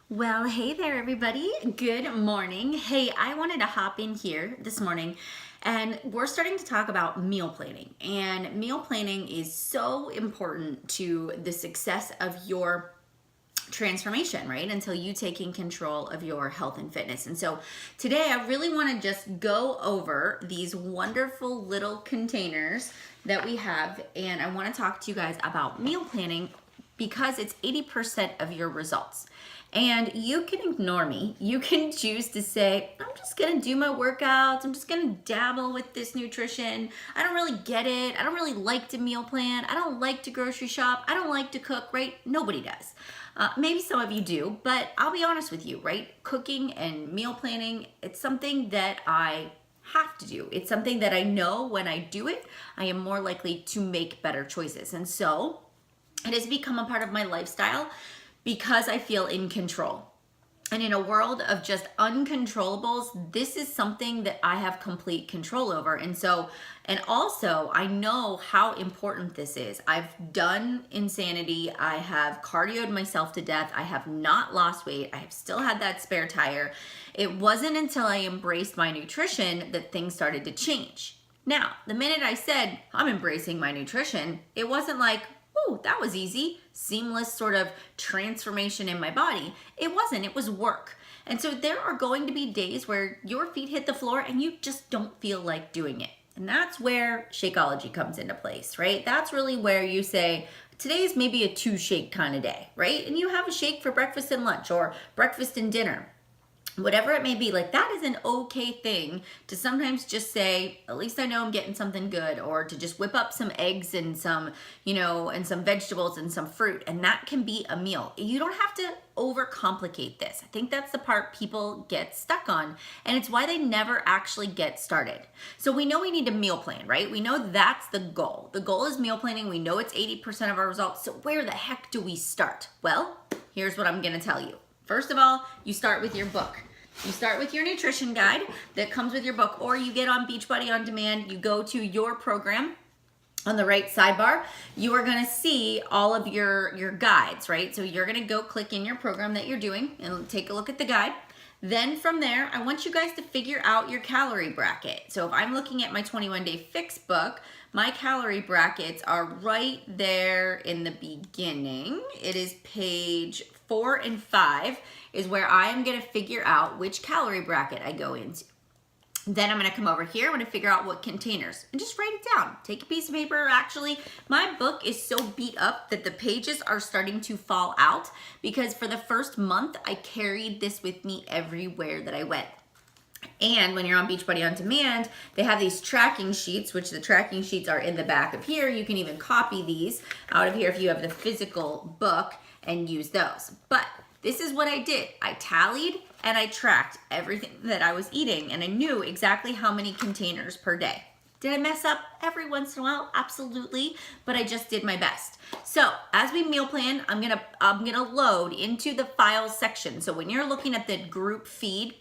Well, hey there, everybody. Good morning. Hey, I wanted to hop in here this morning and we're starting to talk about meal planning. And meal planning is so important to the success of your transformation, right? Until you taking control of your health and fitness. And so today I really want to just go over these wonderful little containers that we have. And I want to talk to you guys about meal planning because it's 80% of your results. And you can ignore me. You can choose to say, I'm just gonna do my workouts. I'm just gonna dabble with this nutrition. I don't really get it. I don't really like to meal plan. I don't like to grocery shop. I don't like to cook, right? Nobody does. Maybe some of you do, but I'll be honest with you, right? Cooking and meal planning, it's something that I have to do. It's something that I know when I do it, I am more likely to make better choices. And so it has become a part of my lifestyle because I feel in control. And in a world of just uncontrollables, this is something that I have complete control over. And also I know how important this is. I've done insanity. I have cardioed myself to death. I have not lost weight. I have still had that spare tire. It wasn't until I embraced my nutrition that things started to change. Now, the minute I said I'm embracing my nutrition, it wasn't like, oh, that was easy, seamless sort of transformation in my body. It wasn't, it was work. And so there are going to be days where your feet hit the floor and you just don't feel like doing it. And that's where Shakeology comes into place, right? That's really where you say, today's maybe a 2-shake kind of day, right? And you have a shake for breakfast and lunch or breakfast and dinner. Whatever it may be, like that is an okay thing to sometimes just say, at least I know I'm getting something good, or to just whip up some eggs and some, and some vegetables and some fruit. And that can be a meal. You don't have to overcomplicate this. I think that's the part people get stuck on. And it's why they never actually get started. So we know we need to meal plan, right? We know that's the goal. The goal is meal planning. We know it's 80% of our results. So where the heck do we start? Well, here's what I'm going to tell you. First of all, you start with your book. You start with your nutrition guide that comes with your book, or you get on Beachbody On Demand, you go to your program. On the right sidebar, you are going to see all of your guides, right? So you're going to go click in your program that you're doing and take a look at the guide. Then from there, I want you guys to figure out your calorie bracket. So if I'm looking at my 21-day fix book, my calorie brackets are right there in the beginning. It is page 4 and 5 is where I am going to figure out which calorie bracket I go into. Then I'm going to come over here. I'm going to figure out what containers and just write it down. Take a piece of paper. Actually, my book is so beat up that the pages are starting to fall out because for the first month, I carried this with me everywhere that I went. And when you're on Beachbody On Demand, they have these tracking sheets, which the tracking sheets are in the back of here. You can even copy these out of here if you have the physical book and use those. But this is what I did. I tallied and I tracked everything that I was eating, and I knew exactly how many containers per day. Did I mess up every once in a while? Absolutely, but I just did my best. So as we meal plan, I'm gonna load into the files section. So when you're looking at the group feed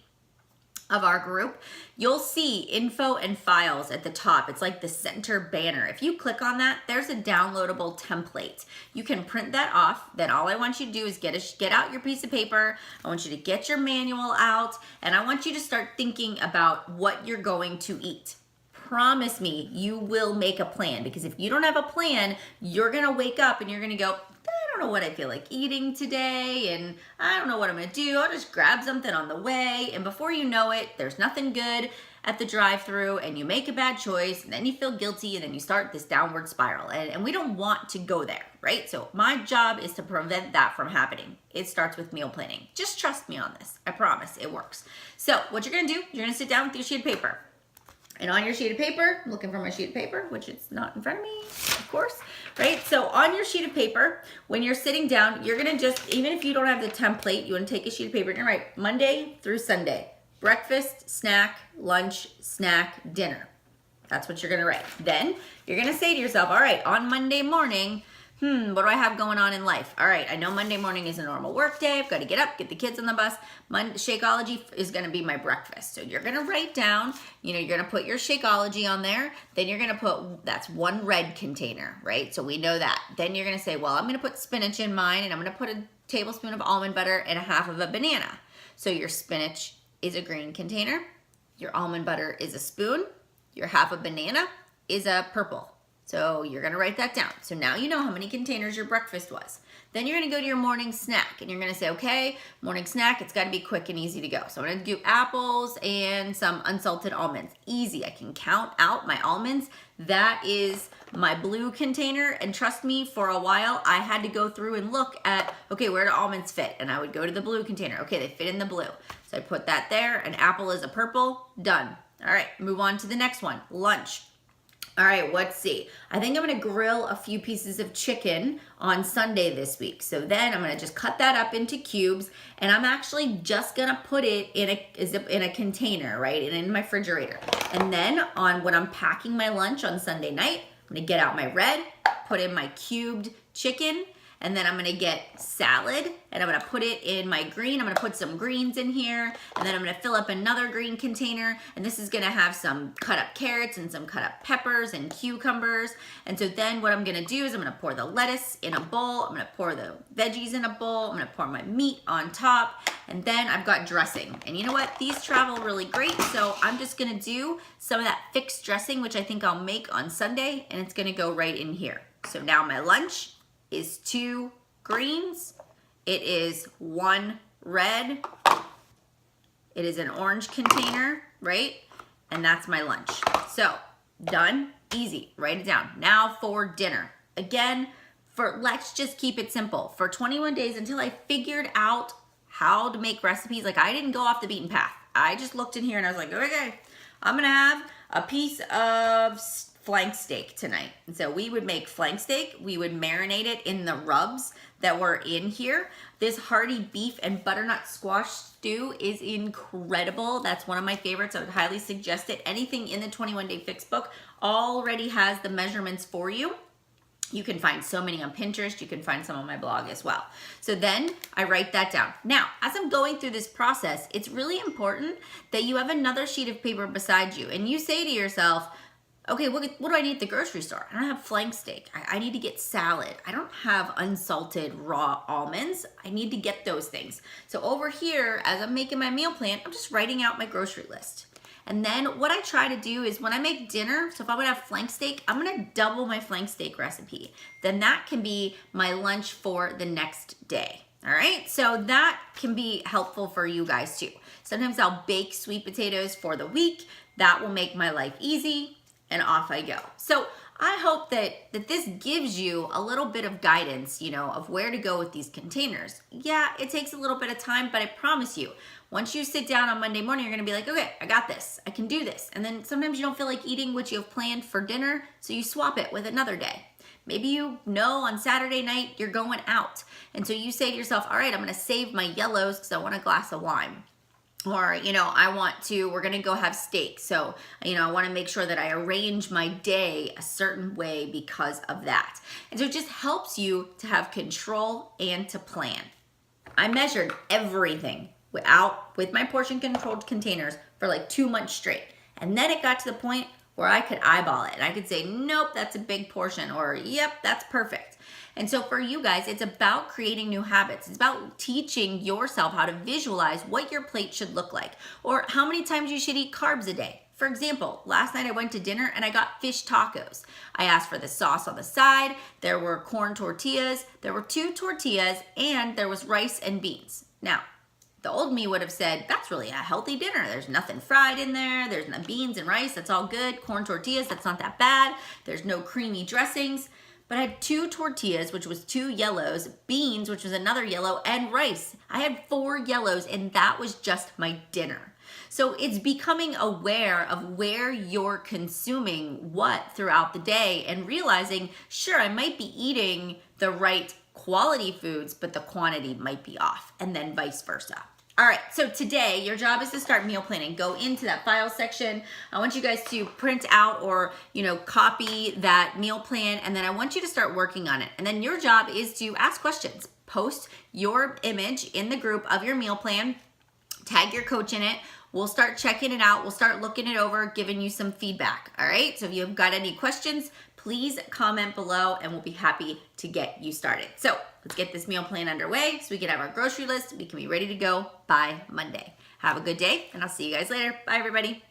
of our group, you'll see info and files at the top. It's like the center banner. If you click on that, there's a downloadable template. You can print that off. Then all I want you to do is get out your piece of paper. I want you to get your manual out, and I want you to start thinking about what you're going to eat. Promise me you will make a plan, because if you don't have a plan, you're gonna wake up and you're gonna go, I don't know what I feel like eating today, and I don't know what I'm gonna do. I'll just grab something on the way, and before you know it, there's nothing good at the drive-thru, and you make a bad choice, and then you feel guilty, and then you start this downward spiral, and we don't want to go there, right? So my job is to prevent that from happening. It starts with meal planning. Just trust me on this. I promise it works. So what you're gonna do, you're gonna sit down with your sheet of paper. And on your sheet of paper, I'm looking for my sheet of paper, which it's not in front of me, of course, right? So on your sheet of paper, when you're sitting down, you're gonna just, even if you don't have the template, you wanna take a sheet of paper, you're gonna write Monday through Sunday, breakfast, snack, lunch, snack, dinner. That's what you're gonna write. Then you're gonna say to yourself, all right, on Monday morning, what do I have going on in life? All right, I know Monday morning is a normal work day. I've got to get up, get the kids on the bus. Shakeology is going to be my breakfast. So you're going to write down, you're going to put your Shakeology on there. Then you're going to put, that's one red container, right? So we know that. Then you're going to say, well, I'm going to put spinach in mine, and I'm going to put a tablespoon of almond butter, and a half of a banana. So your spinach is a green container, your almond butter is a spoon, your half a banana is a purple. So you're gonna write that down. So now you know how many containers your breakfast was. Then you're gonna go to your morning snack and you're gonna say, okay, morning snack, it's gotta be quick and easy to go. So I'm gonna do apples and some unsalted almonds. Easy, I can count out my almonds. That is my blue container, and trust me, for a while, I had to go through and look at, okay, where do almonds fit? And I would go to the blue container. Okay, they fit in the blue. So I put that there, an apple is a purple, done. All right, move on to the next one, lunch. All right, let's see. I think I'm gonna grill a few pieces of chicken on Sunday this week. So then I'm gonna just cut that up into cubes, and I'm actually just gonna put it in a container, right, and in my refrigerator. And then when I'm packing my lunch on Sunday night, I'm gonna get out my red, put in my cubed chicken, and then I'm gonna get salad, and I'm gonna put it in my green. I'm gonna put some greens in here, and then I'm gonna fill up another green container, and this is gonna have some cut up carrots and some cut up peppers and cucumbers. And so then what I'm gonna do is I'm gonna pour the lettuce in a bowl, I'm gonna pour the veggies in a bowl, I'm gonna pour my meat on top, and then I've got dressing. And you know what? These travel really great, so I'm just gonna do some of that fixed dressing, which I think I'll make on Sunday, and it's gonna go right in here. So now my lunch is 2 greens, it is 1 red, it is an orange container, right? And that's my lunch. So done, easy, write it down. Now for dinner. Again, let's just keep it simple. For 21 days until I figured out how to make recipes, like I didn't go off the beaten path. I just looked in here and I was like, okay, I'm gonna have a piece of flank steak tonight. And so we would make flank steak, we would marinate it in the rubs that were in here. This hearty beef and butternut squash stew is incredible. That's one of my favorites. I would highly suggest it. Anything in the 21 Day Fix book already has the measurements for you. You can find so many on Pinterest. You can find some on my blog as well. So then I write that down. Now, as I'm going through this process, it's really important that you have another sheet of paper beside you and you say to yourself, okay, what do I need at the grocery store? I don't have flank steak. I need to get salad. I don't have unsalted raw almonds. I need to get those things. So over here, as I'm making my meal plan, I'm just writing out my grocery list. And then what I try to do is when I make dinner, so if I'm gonna have flank steak, I'm gonna double my flank steak recipe. Then that can be my lunch for the next day. All right, so that can be helpful for you guys too. Sometimes I'll bake sweet potatoes for the week. That will make my life easy. And off I go. So I hope that this gives you a little bit of guidance, you know, of where to go with these containers. Yeah, it takes a little bit of time, but I promise you, once you sit down on Monday morning, you're gonna be like, okay, I got this, I can do this. And then sometimes you don't feel like eating what you have planned for dinner, so you swap it with another day. Maybe you know on Saturday night you're going out. And so you say to yourself, all right, I'm gonna save my yellows because I want a glass of wine. Or, you know, we're gonna go have steak. So, you know, I wanna make sure that I arrange my day a certain way because of that. And so it just helps you to have control and to plan. I measured everything with my portion controlled containers for like 2 months straight. And then it got to the point where I could eyeball it and I could say, nope, that's a big portion, or yep, that's perfect. And so for you guys, it's about creating new habits. It's about teaching yourself how to visualize what your plate should look like or how many times you should eat carbs a day. For example, last night I went to dinner and I got fish tacos. I asked for the sauce on the side, there were corn tortillas, there were 2 tortillas, and there was rice and beans. Now, the old me would have said, that's really a healthy dinner. There's nothing fried in there. There's no beans and rice. That's all good. Corn tortillas, that's not that bad. There's no creamy dressings. But I had 2 tortillas, which was 2 yellows, beans, which was another yellow, and rice. I had 4 yellows, and that was just my dinner. So it's becoming aware of where you're consuming what throughout the day and realizing, sure, I might be eating the right quality foods, but the quantity might be off, and then vice versa. All right, so today your job is to start meal planning. Go into that file section. I want you guys to print out or, copy that meal plan, and then I want you to start working on it. And then your job is to ask questions. Post your image in the group of your meal plan. Tag your coach in it. We'll start checking it out. We'll start looking it over, giving you some feedback. All right, so if you've got any questions, please comment below and we'll be happy to get you started. So let's get this meal plan underway so we can have our grocery list. We can be ready to go by Monday. Have a good day, and I'll see you guys later. Bye, everybody.